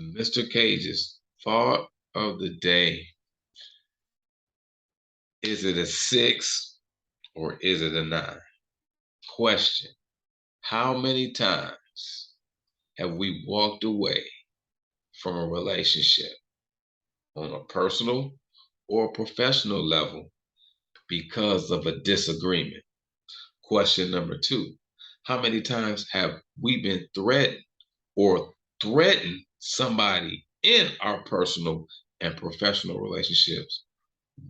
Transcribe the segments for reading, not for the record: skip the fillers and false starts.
Mr. Cage's thought of the day. Is it a 6 or is it a 9? Question. How many times have we walked away from a relationship on a personal or professional level because of a disagreement? Question number 2. How many times have we been threatened or threatened somebody in our personal and professional relationships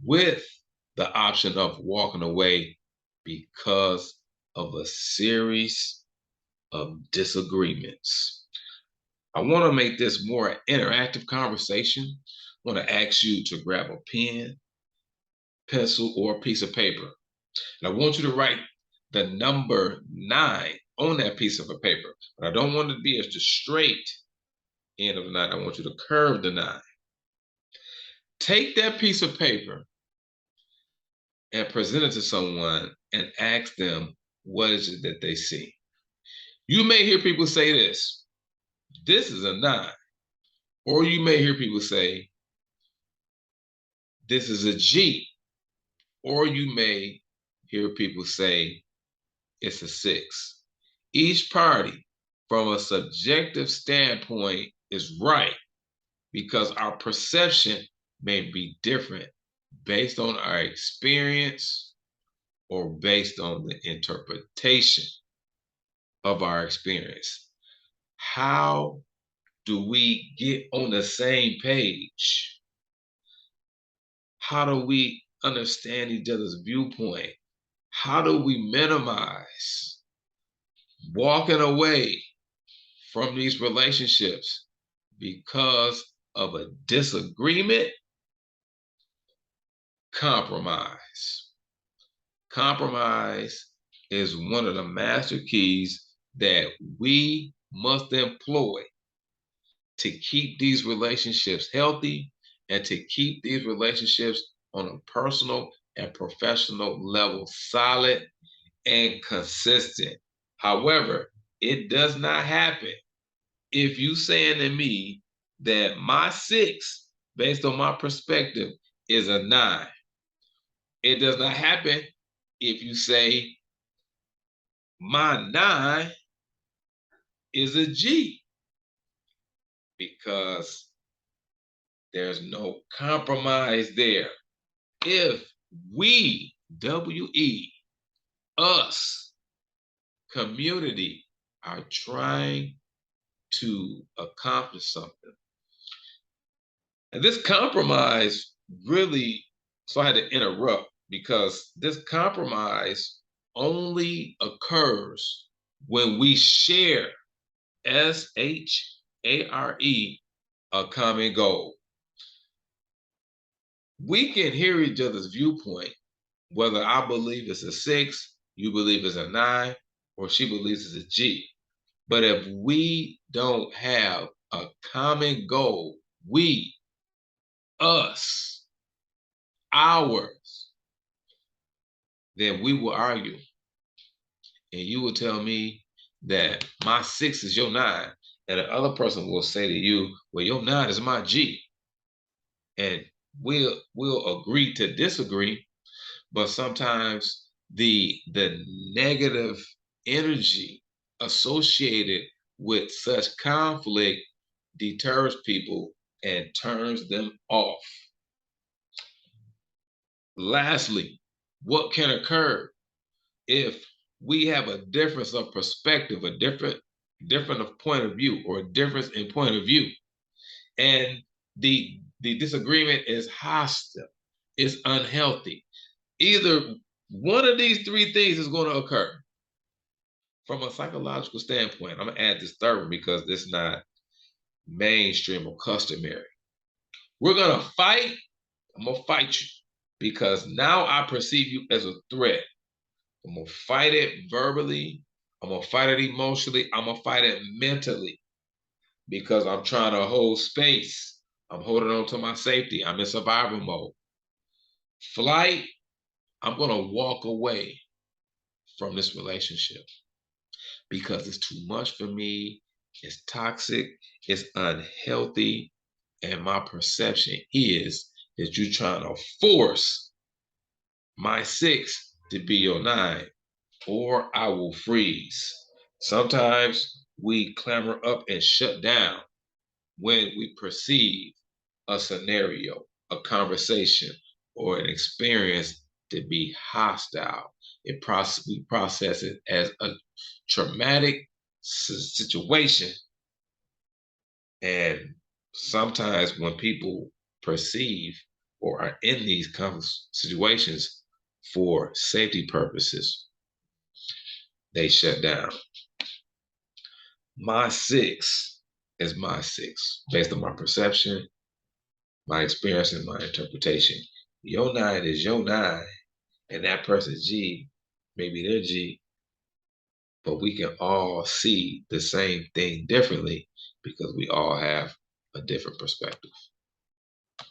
with the option of walking away because of a series of disagreements? I want to make this more an interactive conversation. I want to ask you to grab a pen, pencil, or a piece of paper. And I want you to write the number 9 on that piece of a paper. But I don't want it to be as the straight end of the 9. I want you to curve the 9. Take that piece of paper and present it to someone and ask them what is it that they see. You may hear people say this is a 9. Or you may hear people say, this is a G. Or you may hear people say, it's a 6. Each party, from a subjective standpoint, is right because our perception may be different based on our experience or based on the interpretation of our experience. How do we get on the same page? How do we understand each other's viewpoint? How do we minimize walking away from these relationships because of a disagreement? Compromise. Compromise is one of the master keys that we must employ to keep these relationships healthy and to keep these relationships on a personal and professional level solid and consistent. However, it does not happen if you saying to me that my 6, based on my perspective, is a 9. It does not happen if you say my 9 is a G, because there's no compromise there. If we, W-E, us, community, are trying to accomplish something, and this compromise really, so I had to interrupt because this compromise only occurs when we share, S-H-A-R-E, a common goal. We can hear each other's viewpoint, whether I believe it's a 6, you believe it's a 9, or she believes it's a G. But if we don't have a common goal, we, us, ours, then we will argue. And you will tell me that my 6 is your 9, and the other person will say to you, well, your 9 is my G. And we'll agree to disagree, but sometimes the negative energy associated with such conflict deters people and turns them off. Lastly, what can occur if we have a difference of perspective, a different of point of view, or a difference in point of view, and the disagreement is hostile, it's unhealthy? Either one of these 3 things is going to occur. From a psychological standpoint, I'm going to add this third one because it's not mainstream or customary. We're going to fight. I'm going to fight you because now I perceive you as a threat. I'm going to fight it verbally. I'm going to fight it emotionally. I'm going to fight it mentally because I'm trying to hold space. I'm holding on to my safety. I'm in survival mode. Flight, I'm going to walk away from this relationship because it's too much for me It's toxic, it's unhealthy, and my perception is that you're trying to force my 6 to be your 9, or I will freeze. Sometimes we clamor up and shut down when we perceive a scenario, a conversation, or an experience to be hostile. We process it as a traumatic situation. And sometimes when people perceive or are in these kind of situations for safety purposes, they shut down. My 6 is my 6 based on my perception, my experience, and my interpretation. Your 9 is your 9, and that person's G, maybe their G, but we can all see the same thing differently because we all have a different perspective.